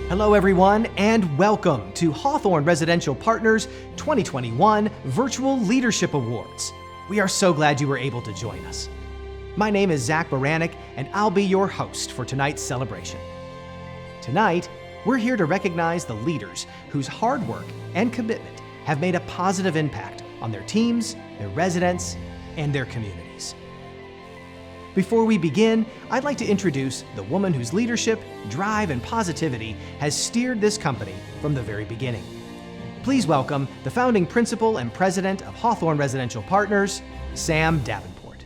Hello everyone, and welcome to Hawthorne Residential Partners 2021 Virtual Leadership Awards. We are so glad you were able to join us. My name is Zach Baranek, and I'll be your host for tonight's celebration. Tonight, we're here to recognize the leaders whose hard work and commitment have made a positive impact on their teams, their residents, and their communities. Before we begin, I'd like to introduce the woman whose leadership, drive, and positivity has steered this company from the very beginning. Please welcome the founding principal and president of Hawthorne Residential Partners, Sam Davenport.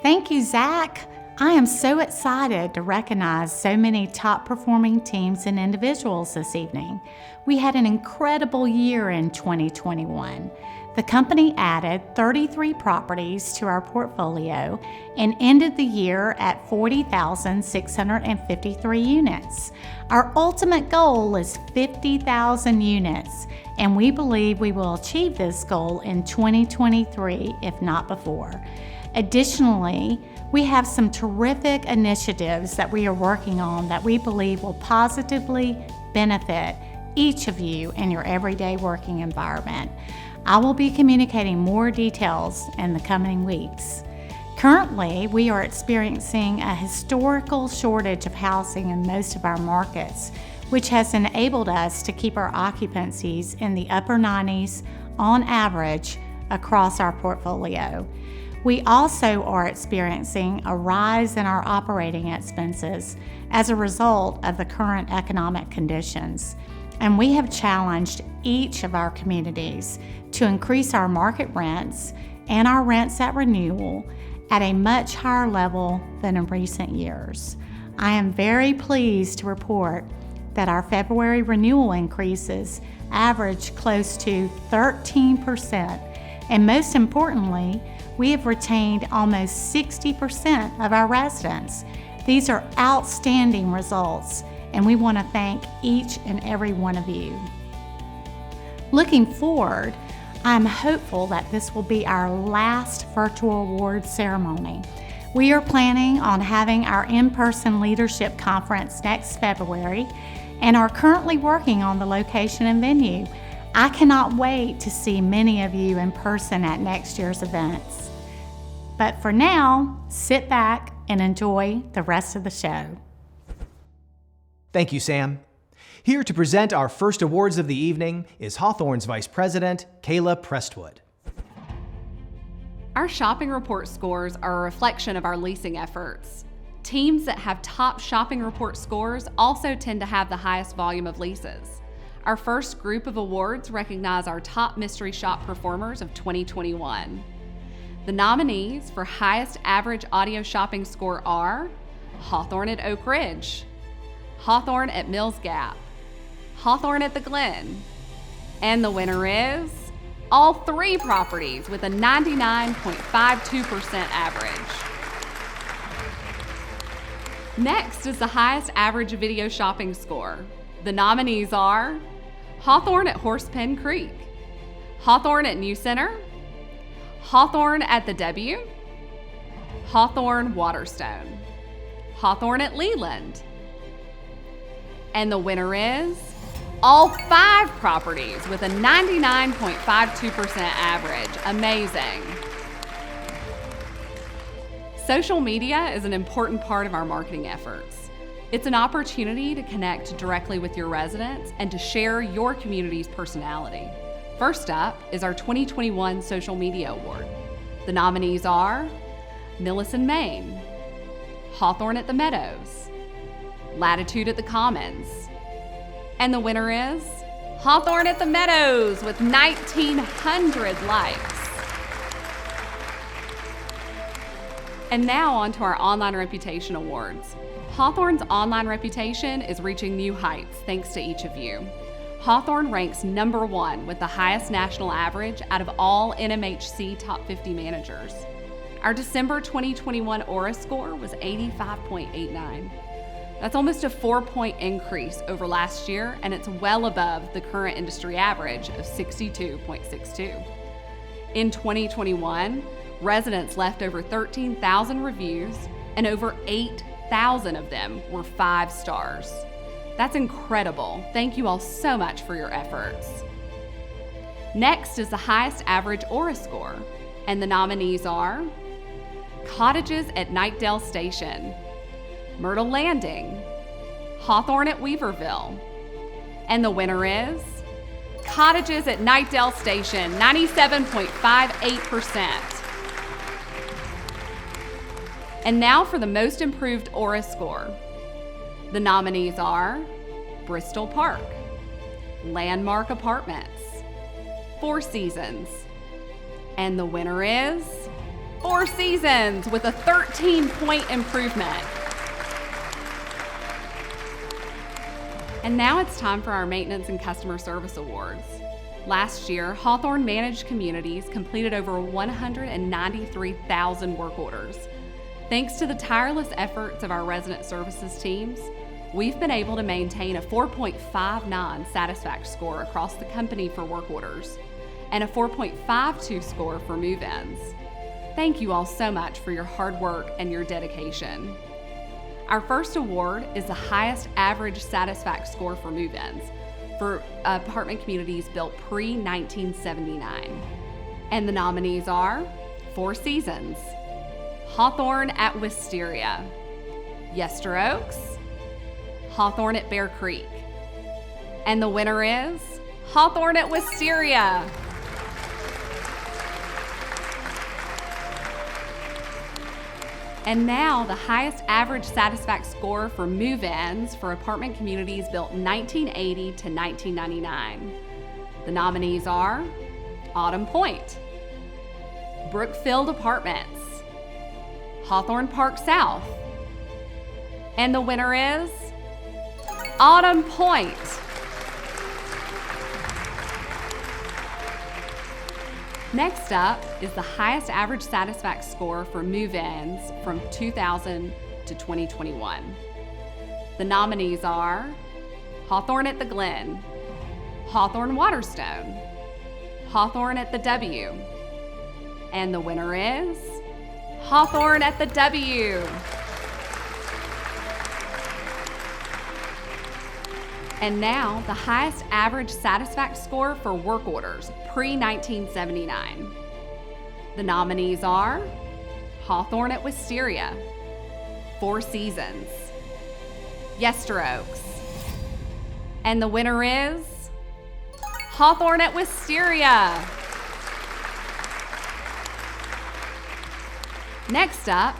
Thank you, Zach. I am so excited to recognize so many top-performing teams and individuals this evening. We had an incredible year in 2021. The company added 33 properties to our portfolio and ended the year at 40,653 units. Our ultimate goal is 50,000 units, and we believe we will achieve this goal in 2023, if not before. Additionally, we have some terrific initiatives that we are working on that we believe will positively benefit each of you in your everyday working environment. I will be communicating more details in the coming weeks. Currently, we are experiencing a historical shortage of housing in most of our markets, which has enabled us to keep our occupancies in the upper 90s on average across our portfolio. We also are experiencing a rise in our operating expenses as a result of the current economic conditions, and we have challenged each of our communities to increase our market rents and our rents at renewal at a much higher level than in recent years. I am very pleased to report that our February renewal increases averaged close to 13%, and most importantly, we have retained almost 60% of our residents. These are outstanding results, and we want to thank each and every one of you. Looking forward, I'm hopeful that this will be our last virtual awards ceremony. We are planning on having our in-person leadership conference next February and are currently working on the location and venue. I cannot wait to see many of you in person at next year's events. But for now, sit back and enjoy the rest of the show. Thank you, Sam. Here to present our first awards of the evening is Hawthorne's Vice President, Kayla Prestwood. Our shopping report scores are a reflection of our leasing efforts. Teams that have top shopping report scores also tend to have the highest volume of leases. Our first group of awards recognize our top mystery shop performers of 2021. The nominees for highest average audio shopping score are Hawthorne at Oak Ridge, Hawthorne at Mills Gap, Hawthorne at the Glen, and the winner is all three properties with a 99.52% average. Next is the highest average video shopping score. The nominees are Hawthorne at Horsepen Creek, Hawthorne at New Center, Hawthorne at the W, Hawthorne Waterstone, Hawthorne at Leland, and the winner is all five properties with a 99.52% average. Amazing. Social media is an important part of our marketing efforts. It's an opportunity to connect directly with your residents and to share your community's personality. First up is our 2021 Social Media Award. The nominees are Millicent, Maine, Hawthorne at the Meadows, Latitude at the Commons, and the winner is Hawthorne at the Meadows with 1,900 likes. And now on to our Online Reputation Awards. Hawthorne's online reputation is reaching new heights thanks to each of you. Hawthorne ranks number 1 with the highest national average out of all NMHC Top 50 managers. Our December 2021 Aura score was 85.89. That's almost a 4-point increase over last year, and it's well above the current industry average of 62.62. In 2021, residents left over 13,000 reviews, and over 8,000 of them were 5 stars. That's incredible. Thank you all so much for your efforts. Next is the highest average Aura score, and the nominees are Cottages at Knightdale Station, Myrtle Landing, Hawthorne at Weaverville, and the winner is Cottages at Knightdale Station, 97.58%. And now for the most improved Aura score. The nominees are Bristol Park, Landmark Apartments, Four Seasons, and the winner is Four Seasons with a 13-point improvement. And now it's time for our Maintenance and Customer Service Awards. Last year, Hawthorne Managed Communities completed over 193,000 work orders. Thanks to the tireless efforts of our resident services teams, we've been able to maintain a 4.59 satisfaction score across the company for work orders and a 4.52 score for move-ins. Thank you all so much for your hard work and your dedication. Our first award is the highest average satisfaction score for move-ins for apartment communities built pre-1979. And the nominees are Four Seasons, Hawthorne at Wisteria, Yester Oaks, Hawthorne at Bear Creek, and the winner is Hawthorne at Wisteria. And now the highest average satisfaction score for move-ins for apartment communities built 1980 to 1999. The nominees are Autumn Point, Brookfield Apartments, Hawthorne Park South, and the winner is Autumn Point. Next up is the highest average satisfaction score for move-ins from 2000 to 2021. The nominees are Hawthorne at the Glen, Hawthorne Waterstone, Hawthorne at the W, and the winner is Hawthorne at the W. And now the highest average satisfaction score for work orders pre-1979. The nominees are Hawthorne at Wisteria, Four Seasons, Yester Oaks, and the winner is Hawthorne at Wisteria. Next up,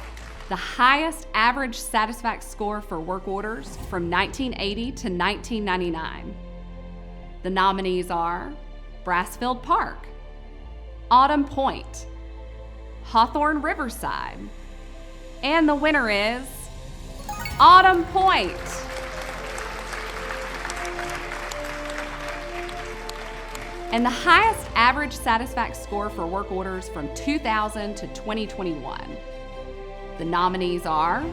the highest average satisfaction score for work orders from 1980 to 1999. The nominees are Brassfield Park, Autumn Point, Hawthorne Riverside, and the winner is Autumn Point. And the highest average satisfaction score for work orders from 2000 to 2021. The nominees are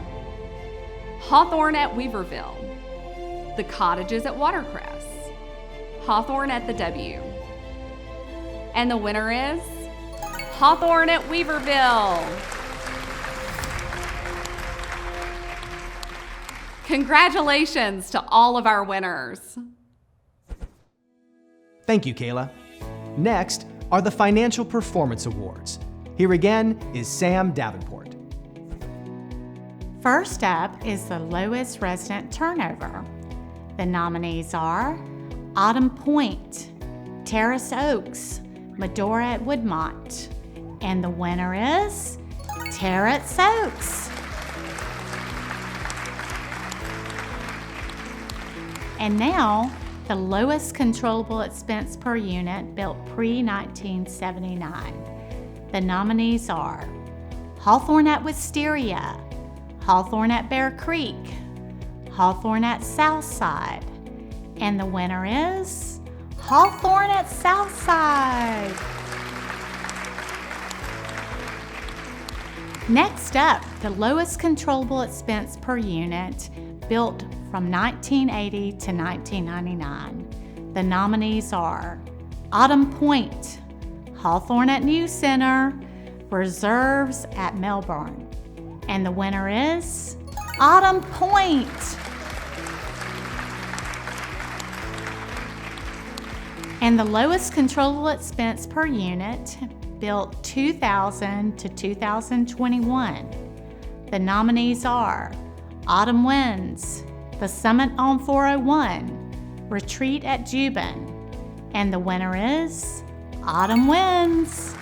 Hawthorne at Weaverville, the Cottages at Watercress, Hawthorne at the W, and the winner is Hawthorne at Weaverville. Congratulations to all of our winners. Thank you, Kayla. Next are the Financial Performance Awards. Here again is Sam Davenport. First up is the lowest resident turnover. The nominees are Autumn Point, Terrace Oaks, Medora at Woodmont, and the winner is Terrace Oaks. And now the lowest controllable expense per unit built pre-1979. The nominees are Hawthorne at Wisteria, Hawthorne at Bear Creek, Hawthorne at Southside, and the winner is Hawthorne at Southside. Next up, the lowest controllable expense per unit built from 1980 to 1999. The nominees are Autumn Point, Hawthorne at New Center, Reserves at Melbourne, and the winner is Autumn Point. And the lowest controllable expense per unit built 2000 to 2021. The nominees are Autumn Winds, The Summit on 401, Retreat at Juban, and the winner is Autumn Winds.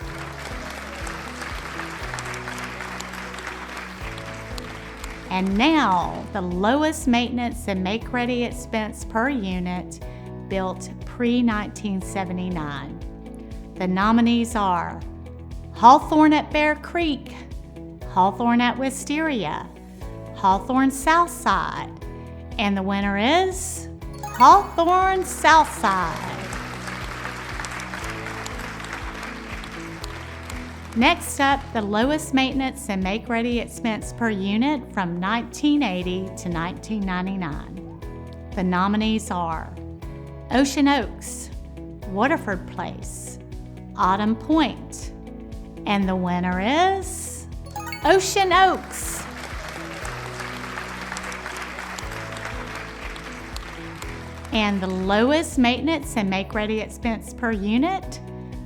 And now, the lowest maintenance and make-ready expense per unit built pre-1979. The nominees are Hawthorne at Bear Creek, Hawthorne at Wisteria, Hawthorne Southside, and the winner is Hawthorne Southside. Next up, the lowest maintenance and make-ready expense per unit from 1980 to 1999. The nominees are Ocean Oaks, Waterford Place, Autumn Point, and the winner is Ocean Oaks. And the lowest maintenance and make-ready expense per unit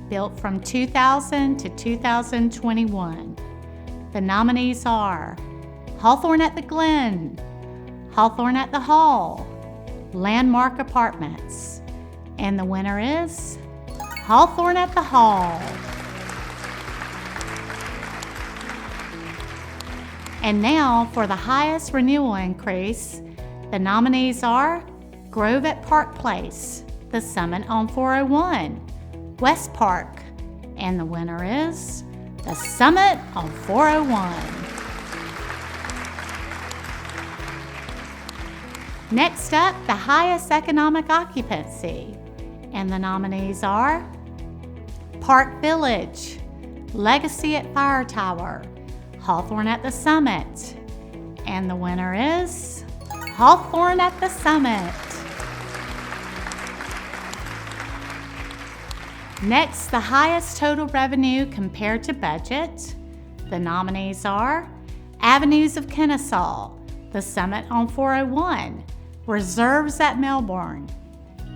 built from 2000 to 2021. The nominees are Hawthorne at the Glen, Hawthorne at the Hall, Landmark Apartments, and the winner is Hawthorne at the Hall. And now for the highest renewal increase, the nominees are Grove at Park Place, The Summit on 401, West Park, and the winner is The Summit on 401. Next up, the highest economic occupancy, and the nominees are Park Village, Legacy at Fire Tower, Hawthorne at the Summit, and the winner is Hawthorne at the Summit. Next, the highest total revenue compared to budget. The nominees are Avenues of Kennesaw, The Summit on 401, Reserves at Melbourne,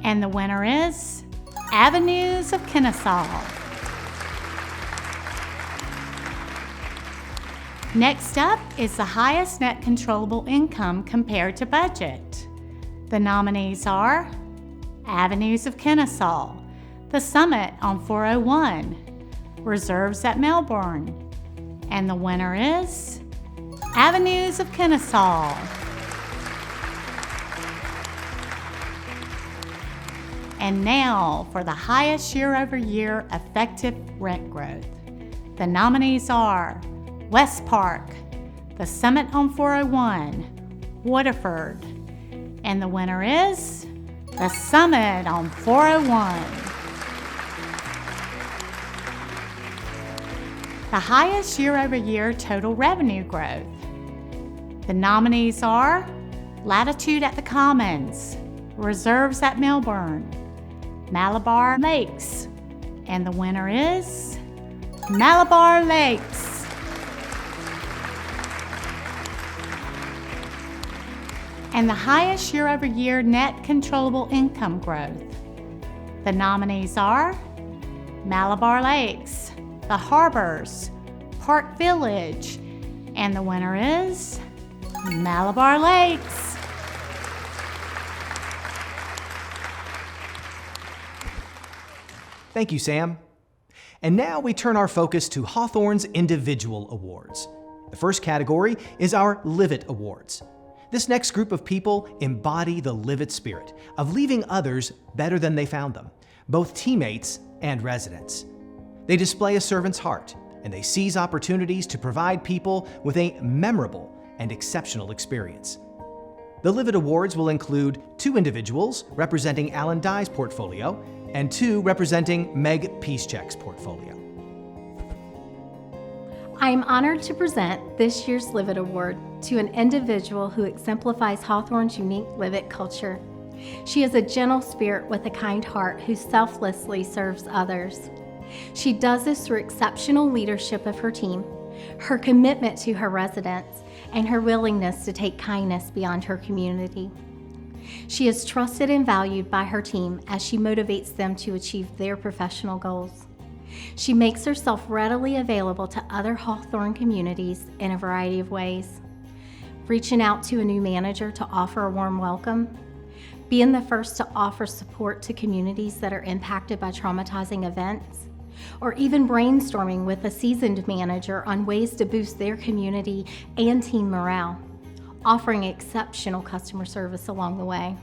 and the winner is Avenues of Kennesaw. Next up is the highest net controllable income compared to budget. The nominees are Avenues of Kennesaw, The Summit on 401, Reserves at Melbourne, and the winner is Avenues of Kennesaw. And now for the highest year-over-year effective rent growth. The nominees are West Park, The Summit on 401, Waterford, and the winner is The Summit on 401. The highest year-over-year total revenue growth. The nominees are Latitude at the Commons, Reserves at Melbourne, Malabar Lakes, and the winner is Malabar Lakes. And the highest year-over-year net controllable income growth. The nominees are Malabar Lakes, The Harbors, Park Village, and the winner is Malabar Lakes. Thank you, Sam. And now we turn our focus to Hawthorne's individual awards. The first category is our Live It Awards. This next group of people embody the Live It spirit of leaving others better than they found them, both teammates and residents. They display a servant's heart, and they seize opportunities to provide people with a memorable and exceptional experience. The Live It Awards will include 2 individuals representing Alan Dye's portfolio and 2 representing Meg Peacecheck's portfolio. I am honored to present this year's Live It Award to an individual who exemplifies Hawthorne's unique Live It culture. She is a gentle spirit with a kind heart who selflessly serves others. She does this through exceptional leadership of her team, her commitment to her residents, and her willingness to take kindness beyond her community. She is trusted and valued by her team as she motivates them to achieve their professional goals. She makes herself readily available to other Hawthorne communities in a variety of ways. Reaching out to a new manager to offer a warm welcome, being the first to offer support to communities that are impacted by traumatizing events, or even brainstorming with a seasoned manager on ways to boost their community and team morale, offering exceptional customer service along the way.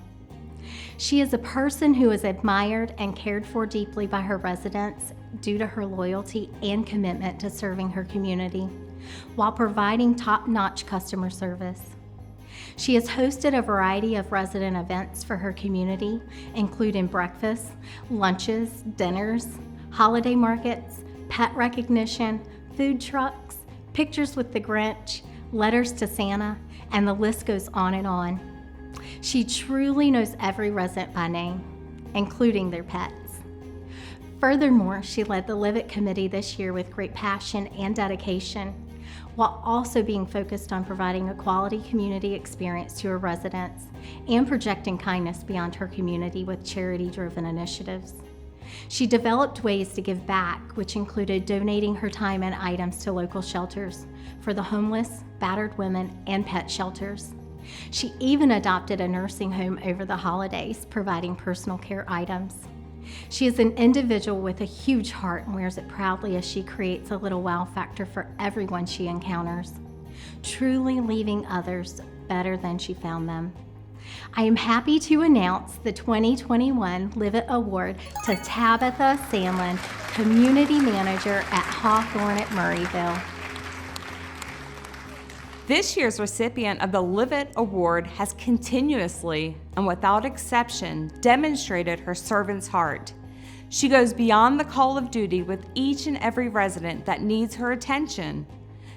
She is a person who is admired and cared for deeply by her residents due to her loyalty and commitment to serving her community, while providing top-notch customer service. She has hosted a variety of resident events for her community, including breakfasts, lunches, dinners, holiday markets, pet recognition, food trucks, pictures with the Grinch, letters to Santa, and the list goes on and on. She truly knows every resident by name, including their pets. Furthermore, she led the Live It Committee this year with great passion and dedication, while also being focused on providing a quality community experience to her residents and projecting kindness beyond her community with charity-driven initiatives. She developed ways to give back, which included donating her time and items to local shelters for the homeless, battered women, and pet shelters. She even adopted a nursing home over the holidays, providing personal care items. She is an individual with a huge heart and wears it proudly as she creates a little wow factor for everyone she encounters, truly leaving others better than she found them. I am happy to announce the 2021 Live It Award to Tabitha Sandlin, Community Manager at Hawthorne at Murrayville. This year's recipient of the Live It Award has continuously and without exception demonstrated her servant's heart. She goes beyond the call of duty with each and every resident that needs her attention.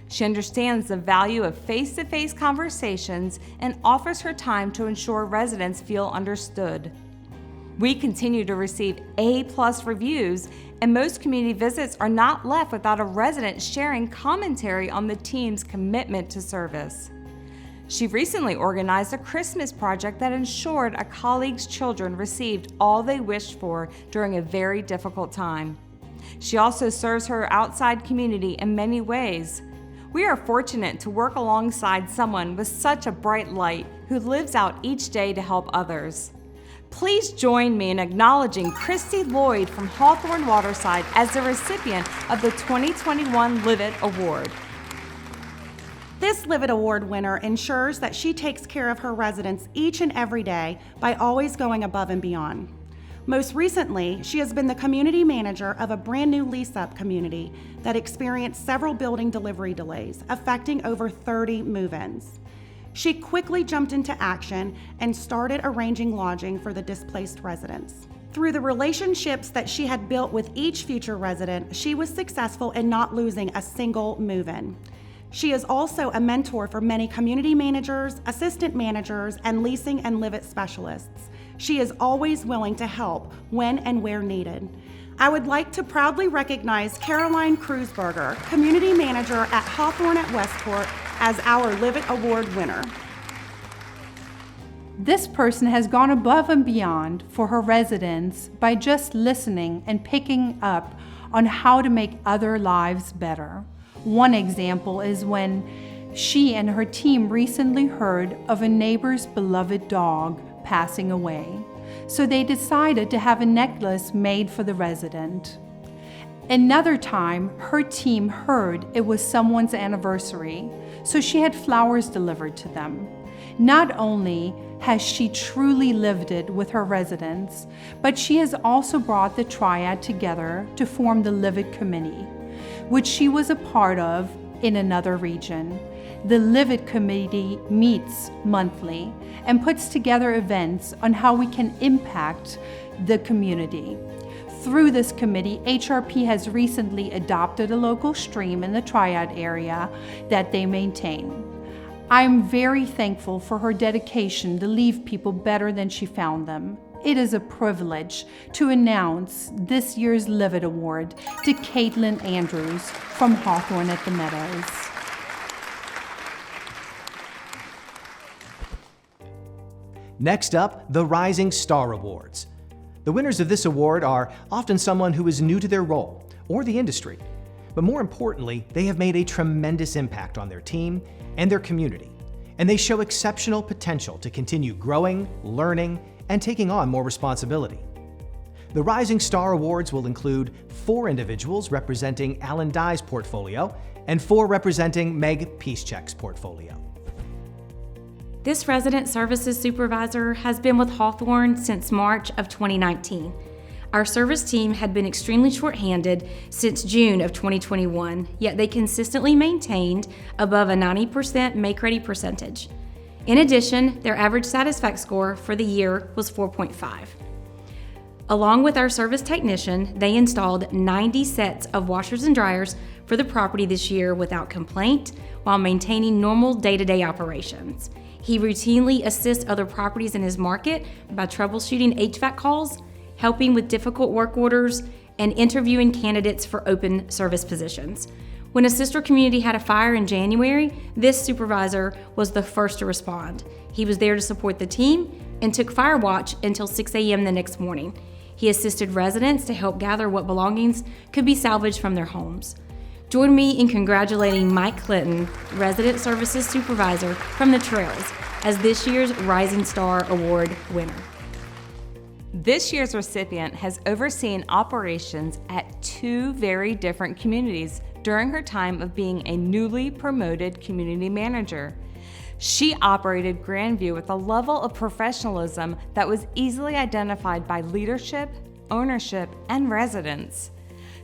She understands the value of face-to-face conversations and offers her time to ensure residents feel understood. We continue to receive A+ reviews, and most community visits are not left without a resident sharing commentary on the team's commitment to service. She recently organized a Christmas project that ensured a colleague's children received all they wished for during a very difficult time. She also serves her outside community in many ways. We are fortunate to work alongside someone with such a bright light who lives out each day to help others. Please join me in acknowledging Christy Lloyd from Hawthorne Waterside as the recipient of the 2021 Live It Award. This Live It Award winner ensures that she takes care of her residents each and every day by always going above and beyond. Most recently, she has been the community manager of a brand new lease-up community that experienced several building delivery delays, affecting over 30 move-ins. She quickly jumped into action and started arranging lodging for the displaced residents. Through the relationships that she had built with each future resident, she was successful in not losing a single move-in. She is also a mentor for many community managers, assistant managers, and leasing and Live It specialists. She is always willing to help when and where needed. I would like to proudly recognize Caroline Kreuzberger, Community Manager at Hawthorne at Westport, as our Live It Award winner. This person has gone above and beyond for her residents by just listening and picking up on how to make other lives better. One example is when she and her team recently heard of a neighbor's beloved dog passing away, so they decided to have a necklace made for the resident. Another time, her team heard it was someone's anniversary, so she had flowers delivered to them. Not only has she truly lived it with her residents, but she has also brought the triad together to form the Live It Committee, which she was a part of in another region. The Live It Committee meets monthly and puts together events on how we can impact the community. Through this committee, HRP has recently adopted a local stream in the Triad area that they maintain. I'm very thankful for her dedication to leave people better than she found them. It is a privilege to announce this year's Live It Award to Caitlin Andrews from Hawthorne at the Meadows. Next up, the Rising Star Awards. The winners of this award are often someone who is new to their role or the industry, but more importantly, they have made a tremendous impact on their team and their community, and they show exceptional potential to continue growing, learning, and taking on more responsibility. The Rising Star Awards will include 4 individuals representing Alan Dye's portfolio and 4 representing Meg Peacecheck's portfolio. This resident services supervisor has been with Hawthorne since March of 2019. Our service team had been extremely shorthanded since June of 2021, yet they consistently maintained above a 90% make-ready percentage. In addition, their average satisfaction score for the year was 4.5. Along with our service technician, they installed 90 sets of washers and dryers for the property this year without complaint while maintaining normal day-to-day operations. He routinely assists other properties in his market by troubleshooting HVAC calls, helping with difficult work orders, and interviewing candidates for open service positions. When a sister community had a fire in January, this supervisor was the first to respond. He was there to support the team and took fire watch until 6 a.m. the next morning. He assisted residents to help gather what belongings could be salvaged from their homes. Join me in congratulating Mike Clinton, Resident Services Supervisor from the Trails, as this year's Rising Star Award winner. This year's recipient has overseen operations at 2 very different communities during her time of being a newly promoted community manager. She operated Grandview with a level of professionalism that was easily identified by leadership, ownership, and residents.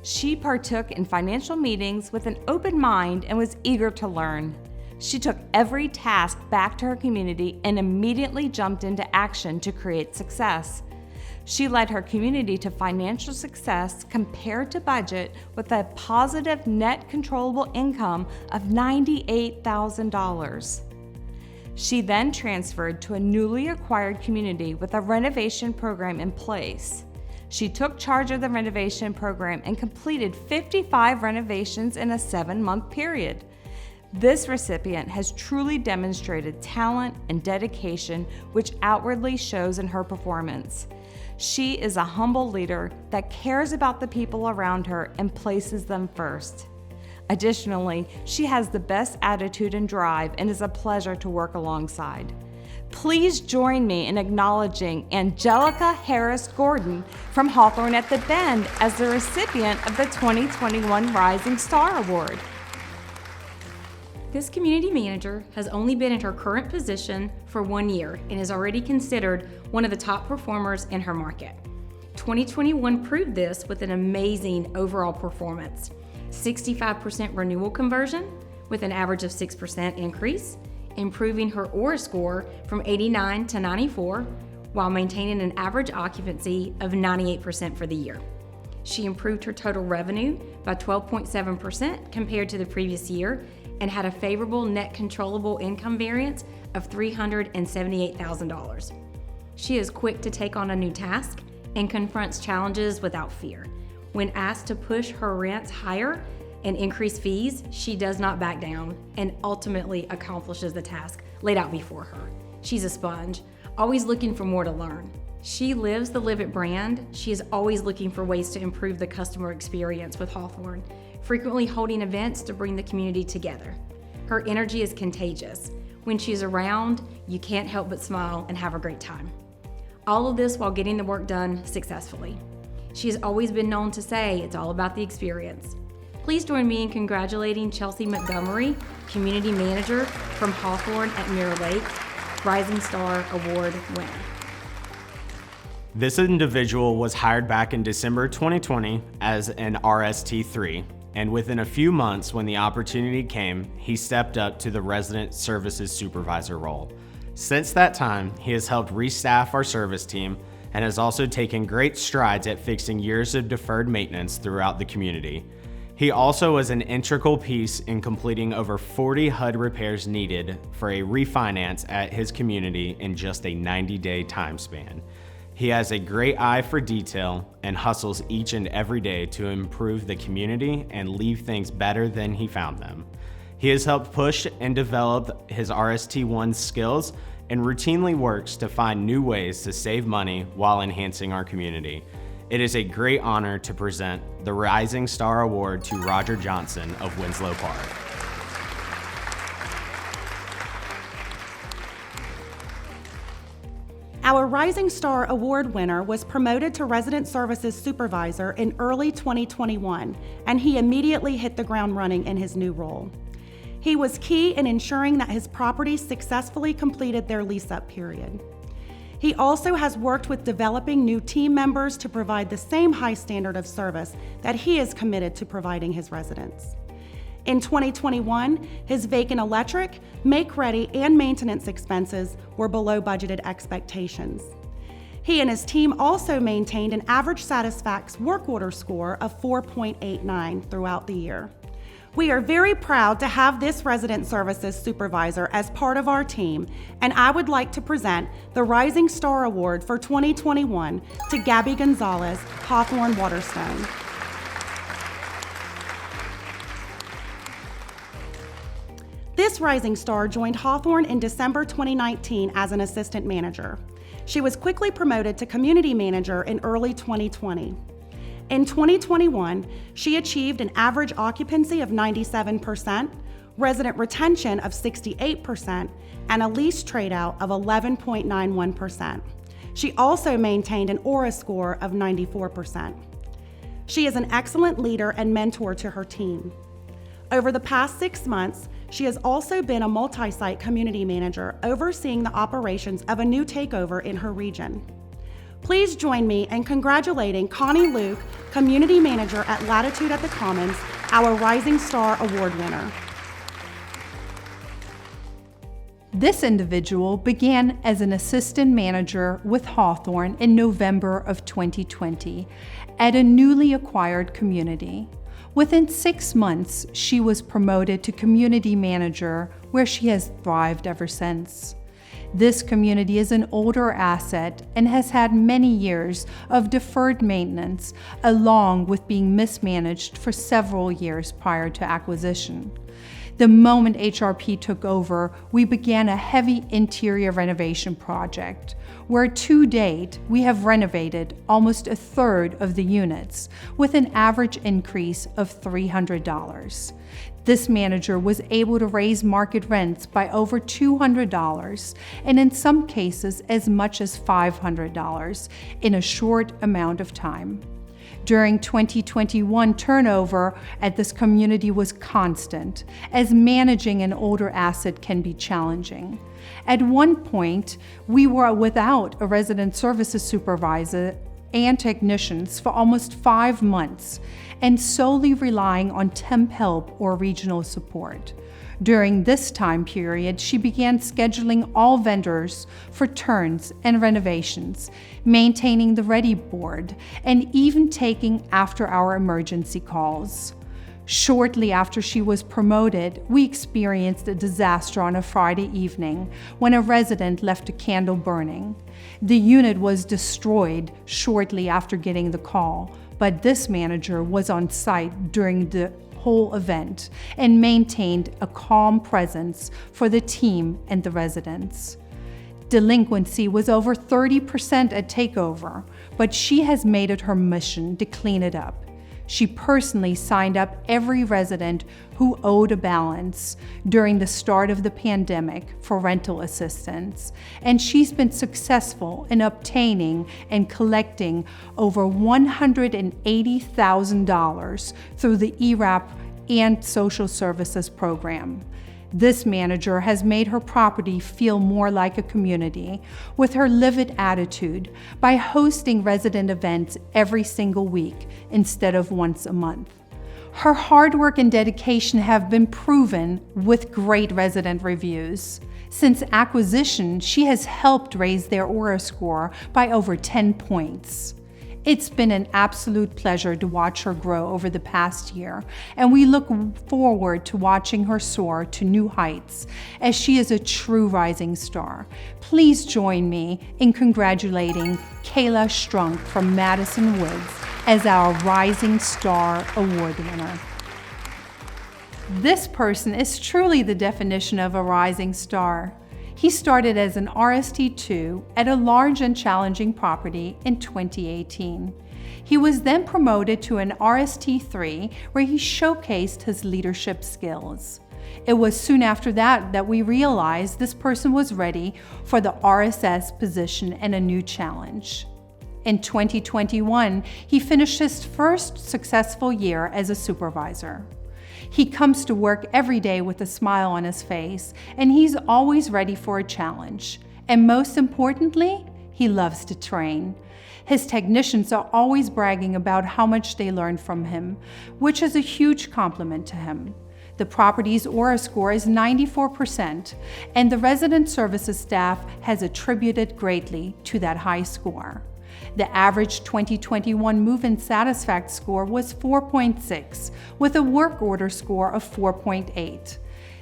She partook in financial meetings with an open mind and was eager to learn. She took every task back to her community and immediately jumped into action to create success. She led her community to financial success compared to budget with a positive net controllable income of $98,000. She then transferred to a newly acquired community with a renovation program in place. She took charge of the renovation program and completed 55 renovations in a 7-month period. This recipient has truly demonstrated talent and dedication, which outwardly shows in her performance. She is a humble leader that cares about the people around her and places them first. Additionally, she has the best attitude and drive and is a pleasure to work alongside. Please join me in acknowledging Angelica Harris Gordon from Hawthorne at the Bend as the recipient of the 2021 Rising Star Award. This community manager has only been in her current position for 1 year and is already considered one of the top performers in her market. 2021 proved this with an amazing overall performance. 65% renewal conversion with an average of 6% increase, improving her ORA score from 89 to 94 while maintaining an average occupancy of 98% for the year. She improved her total revenue by 12.7% compared to the previous year and had a favorable net controllable income variance of $378,000. She is quick to take on a new task and confronts challenges without fear. When asked to push her rents higher and increase fees, she does not back down and ultimately accomplishes the task laid out before her. She's a sponge, always looking for more to learn. She lives the Live It brand. She is always looking for ways to improve the customer experience with Hawthorne, frequently holding events to bring the community together. Her energy is contagious. When she's around, you can't help but smile and have a great time. All of this while getting the work done successfully. She has always been known to say it's all about the experience. Please join me in congratulating Chelsea Montgomery, Community Manager from Hawthorne at Mirror Lake. Rising Star Award winner. This individual was hired back in December 2020 as an RST3, and within a few months when the opportunity came, he stepped up to the Resident Services Supervisor role. Since that time, he has helped restaff our service team and has also taken great strides at fixing years of deferred maintenance throughout the community. He also was an integral piece in completing over 40 HUD repairs needed for a refinance at his community in just a 90-day time span. He has a great eye for detail and hustles each and every day to improve the community and leave things better than he found them. He has helped push and develop his RST1 skills and routinely works to find new ways to save money while enhancing our community. It is a great honor to present the Rising Star Award to Roger Johnson of Winslow Park. Our Rising Star Award winner was promoted to Resident Services Supervisor in early 2021, and he immediately hit the ground running in his new role. He was key in ensuring that his properties successfully completed their lease-up period. He also has worked with developing new team members to provide the same high standard of service that he is committed to providing his residents. In 2021, his vacant electric, make-ready, and maintenance expenses were below budgeted expectations. He and his team also maintained an average Satisfax work order score of 4.89 throughout the year. We are very proud to have this Resident Services Supervisor as part of our team, and I would like to present the Rising Star Award for 2021 to Gabby Gonzalez, Hawthorne Waterstone. This Rising Star joined Hawthorne in December 2019 as an assistant manager. She was quickly promoted to community manager in early 2020. In 2021, she achieved an average occupancy of 97%, resident retention of 68%, and a lease tradeout of 11.91%. She also maintained an aura score of 94%. She is an excellent leader and mentor to her team. Over the past 6 months, she has also been a multi-site community manager overseeing the operations of a new takeover in her region. Please join me in congratulating Connie Luke, Community Manager at Latitude at the Commons, our Rising Star Award winner. This individual began as an assistant manager with Hawthorne in November of 2020 at a newly acquired community. Within 6 months, she was promoted to community manager, where she has thrived ever since. This community is an older asset and has had many years of deferred maintenance, along with being mismanaged for several years prior to acquisition. The moment HRP took over, we began a heavy interior renovation project, where to date, we have renovated almost a third of the units, with an average increase of $300. This manager was able to raise market rents by over $200, and in some cases as much as $500 in a short amount of time. During 2021, turnover at this community was constant, as managing an older asset can be challenging. At one point, we were without a resident services supervisor and technicians for almost 5 months, and solely relying on temp help or regional support. During this time period, she began scheduling all vendors for turns and renovations, maintaining the ready board, and even taking after-hour emergency calls. Shortly after she was promoted, we experienced a disaster on a Friday evening when a resident left a candle burning. The unit was destroyed shortly after getting the call, but this manager was on site during the whole event and maintained a calm presence for the team and the residents. Delinquency was over 30% at takeover, but she has made it her mission to clean it up. She personally signed up every resident who owed a balance during the start of the pandemic for rental assistance, and she's been successful in obtaining and collecting over $180,000 through the ERAP and social services program. This manager has made her property feel more like a community with her live-it attitude by hosting resident events every single week instead of once a month. Her hard work and dedication have been proven with great resident reviews. Since acquisition, she has helped raise their Aura score by over 10 points. It's been an absolute pleasure to watch her grow over the past year, and we look forward to watching her soar to new heights as she is a true rising star. Please join me in congratulating Kayla Strunk from Madison Woods as our Rising Star Award winner. This person is truly the definition of a rising star. He started as an RST2 at a large and challenging property in 2018. He was then promoted to an RST3 where he showcased his leadership skills. It was soon after that we realized this person was ready for the RSS position and a new challenge. In 2021, he finished his first successful year as a supervisor. He comes to work every day with a smile on his face, and he's always ready for a challenge. And most importantly, he loves to train. His technicians are always bragging about how much they learned from him, which is a huge compliment to him. The property's Aura score is 94%, and the resident services staff has attributed greatly to that high score. The average 2021 move-in satisfact score was 4.6, with a work order score of 4.8.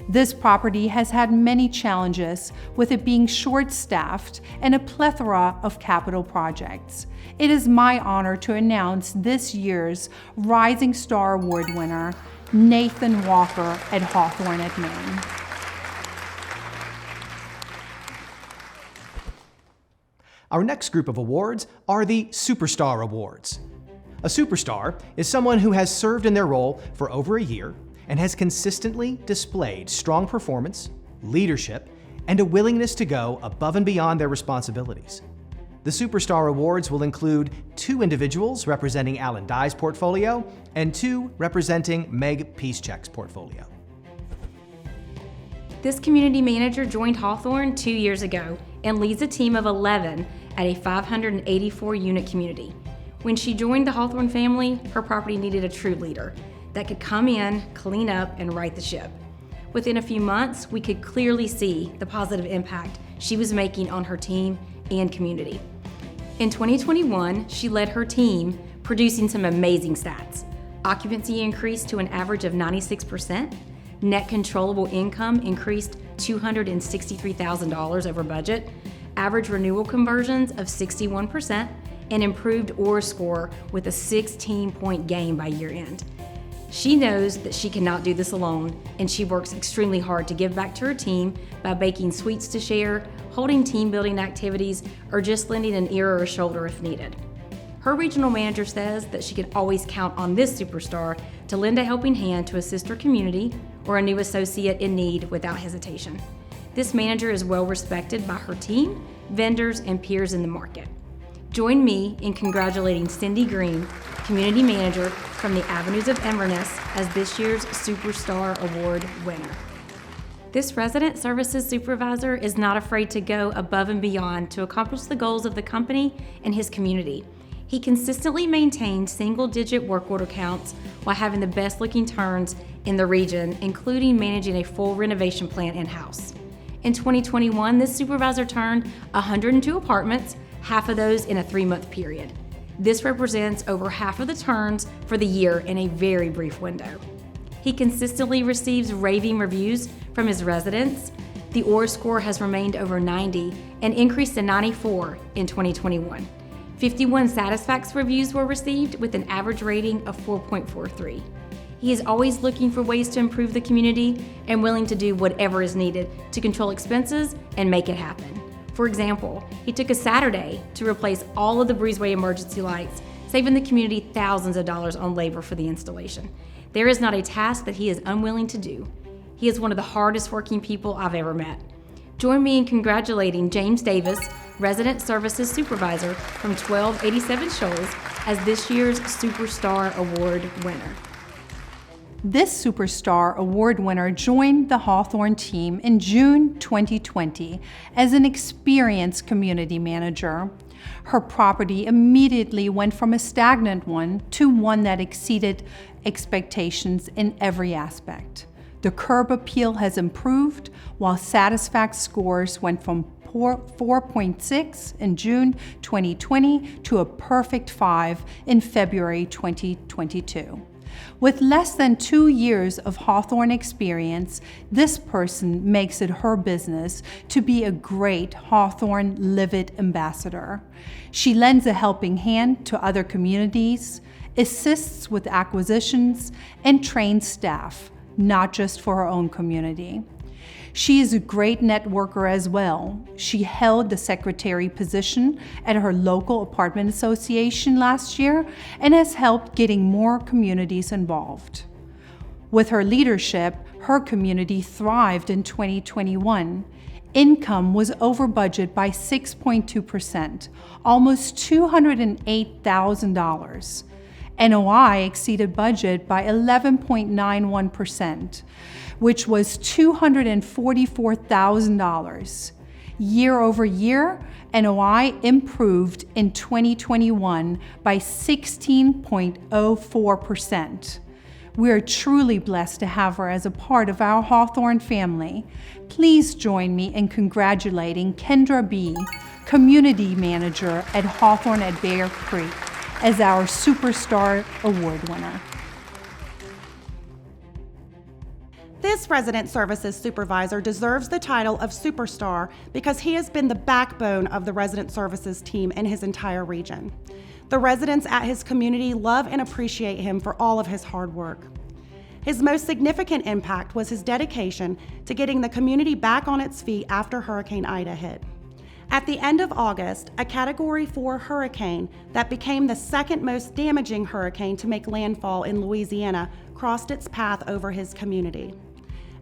This property has had many challenges, with it being short-staffed and a plethora of capital projects. It is my honor to announce this year's Rising Star Award winner, Nathan Walker at Hawthorne at Maine. Our next group of awards are the Superstar Awards. A superstar is someone who has served in their role for over a year and has consistently displayed strong performance, leadership, and a willingness to go above and beyond their responsibilities. The Superstar Awards will include 2 individuals representing Alan Dye's portfolio and 2 representing Meg Peacecheck's portfolio. This community manager joined Hawthorne 2 years ago and leads a team of 11 at a 584-unit community. When she joined the Hawthorne family, her property needed a true leader that could come in, clean up, and right the ship. Within a few months, we could clearly see the positive impact she was making on her team and community. In 2021, she led her team, producing some amazing stats. Occupancy increased to an average of 96%. Net controllable income increased $263,000 over budget, average renewal conversions of 61%, and improved Aura score with a 16-point gain by year end. She knows that she cannot do this alone, and she works extremely hard to give back to her team by baking sweets to share, holding team building activities, or just lending an ear or a shoulder if needed. Her regional manager says that she can always count on this superstar to lend a helping hand to assist her community or a new associate in need without hesitation. This manager is well respected by her team, vendors, and peers in the market. Join me in congratulating Cindy Green, community manager from the Avenues of Inverness, as this year's Superstar Award winner. This resident services supervisor is not afraid to go above and beyond to accomplish the goals of the company and his community. He consistently maintained single-digit work order counts while having the best-looking turns in the region, including managing a full renovation plan in-house. In 2021, this supervisor turned 102 apartments, half of those in a 3-month period. This represents over half of the turns for the year in a very brief window. He consistently receives raving reviews from his residents. The Aura score has remained over 90 and increased to 94 in 2021. 51 Satisfax reviews were received with an average rating of 4.43. He is always looking for ways to improve the community and willing to do whatever is needed to control expenses and make it happen. For example, he took a Saturday to replace all of the breezeway emergency lights, saving the community thousands of dollars on labor for the installation. There is not a task that he is unwilling to do. He is one of the hardest working people I've ever met. Join me in congratulating James Davis, Resident Services Supervisor from 1287 Shoals, as this year's Superstar Award winner. This Superstar Award winner joined the Hawthorne team in June 2020 as an experienced community manager. Her property immediately went from a stagnant one to one that exceeded expectations in every aspect. The curb appeal has improved, while Satisfact scores went from 4.6 in June 2020 to a perfect 5 in February 2022. With less than 2 years of Hawthorne experience, this person makes it her business to be a great Hawthorne Live-It ambassador. She lends a helping hand to other communities, assists with acquisitions, and trains staff, not just for her own community. She is a great networker as well. She held the secretary position at her local apartment association last year and has helped getting more communities involved. With her leadership, her community thrived in 2021. Income was over budget by 6.2%, almost $208,000. NOI exceeded budget by 11.91%, which was $244,000. Year over year, NOI improved in 2021 by 16.04%. We are truly blessed to have her as a part of our Hawthorne family. Please join me in congratulating Kendra B., Community Manager at Hawthorne at Bear Creek, as our Superstar Award winner. This resident services supervisor deserves the title of Superstar because he has been the backbone of the resident services team in his entire region. The residents at his community love and appreciate him for all of his hard work. His most significant impact was his dedication to getting the community back on its feet after Hurricane Ida hit. At the end of August, a Category 4 hurricane that became the second most damaging hurricane to make landfall in Louisiana crossed its path over his community.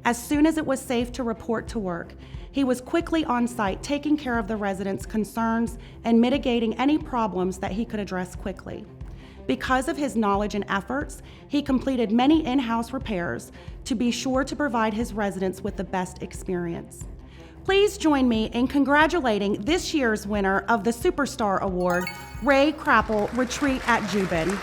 As soon as it was safe to report to work, he was quickly on site taking care of the residents' concerns and mitigating any problems that he could address quickly. Because of his knowledge and efforts, he completed many in-house repairs to be sure to provide his residents with the best experience. Please join me in congratulating this year's winner of the Superstar Award, Ray Crapple, Retreat at Jubin.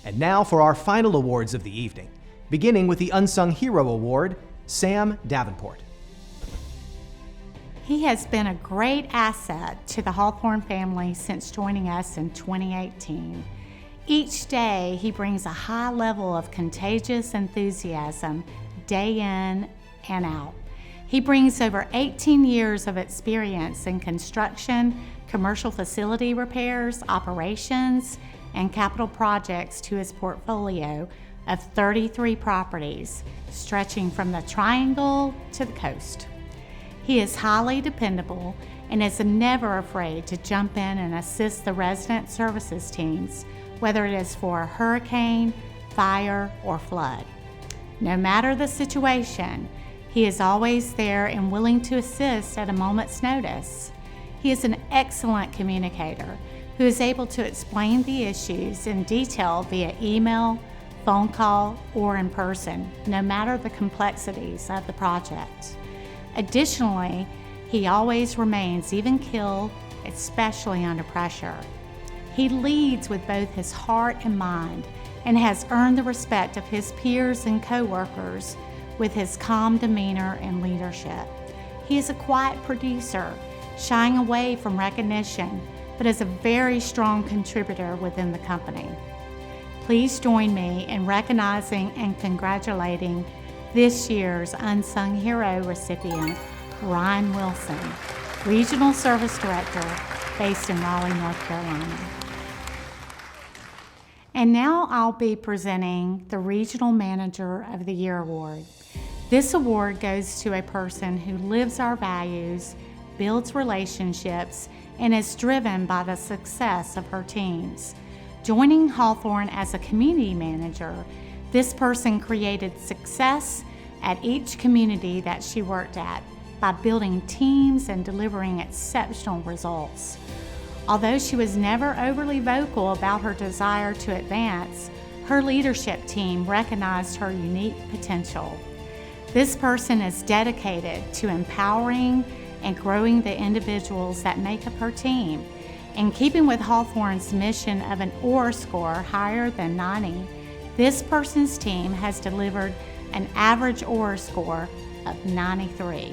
And now for our final awards of the evening, beginning with the Unsung Hero Award, Sam Davenport. He has been a great asset to the Hawthorne family since joining us in 2018. Each day, he brings a high level of contagious enthusiasm day in and out. He brings over 18 years of experience in construction, commercial facility repairs, operations, and capital projects to his portfolio of 33 properties, stretching from the Triangle to the coast. He is highly dependable and is never afraid to jump in and assist the resident services teams, whether it is for a hurricane, fire, or flood. No matter the situation, he is always there and willing to assist at a moment's notice. He is an excellent communicator who is able to explain the issues in detail via email, phone call, or in person, no matter the complexities of the project. Additionally, he always remains even-keeled, especially under pressure. He leads with both his heart and mind and has earned the respect of his peers and co-workers with his calm demeanor and leadership. He is a quiet producer, shying away from recognition, but is a very strong contributor within the company. Please join me in recognizing and congratulating this year's Unsung Hero recipient, Ryan Wilson, Regional Service Director based in Raleigh, North Carolina. And now I'll be presenting the Regional Manager of the Year Award. This award goes to a person who lives our values, builds relationships, and is driven by the success of her teams. Joining Hawthorne as a community manager, this person created success at each community that she worked at by building teams and delivering exceptional results. Although she was never overly vocal about her desire to advance, her leadership team recognized her unique potential. This person is dedicated to empowering and growing the individuals that make up her team. In keeping with Hawthorne's mission of an OR score higher than 90, this person's team has delivered an average OR score of 93.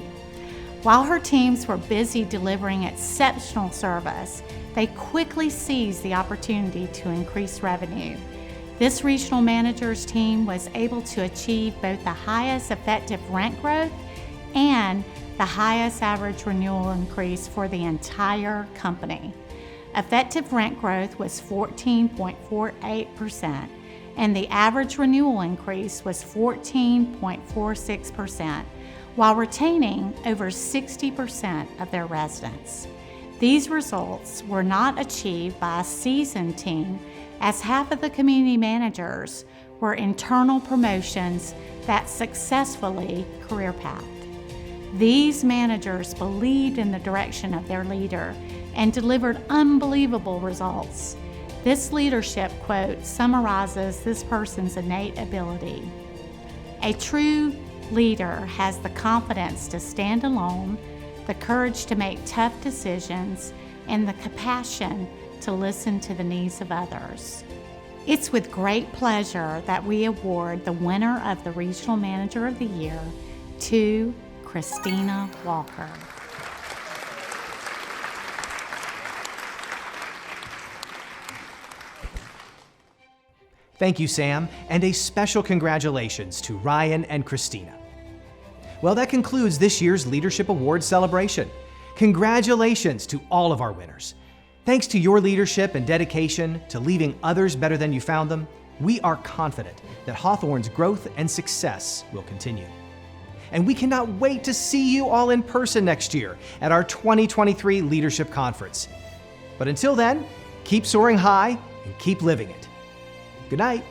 While her teams were busy delivering exceptional service, they quickly seized the opportunity to increase revenue. This regional manager's team was able to achieve both the highest effective rent growth and the highest average renewal increase for the entire company. Effective rent growth was 14.48%, and the average renewal increase was 14.46%, while retaining over 60% of their residents. These results were not achieved by a seasoned team, as half of the community managers were internal promotions that successfully career pathed. These managers believed in the direction of their leader and delivered unbelievable results. This leadership quote summarizes this person's innate ability. A true leader has the confidence to stand alone, the courage to make tough decisions, and the compassion to listen to the needs of others. It's with great pleasure that we award the winner of the Regional Manager of the Year to Christina Walker. Thank you, Sam, and a special congratulations to Ryan and Christina. Well, that concludes this year's Leadership Awards celebration. Congratulations to all of our winners. Thanks to your leadership and dedication to leaving others better than you found them, we are confident that Hawthorne's growth and success will continue. And we cannot wait to see you all in person next year at our 2023 Leadership Conference. But until then, keep soaring high and keep living it. Good night.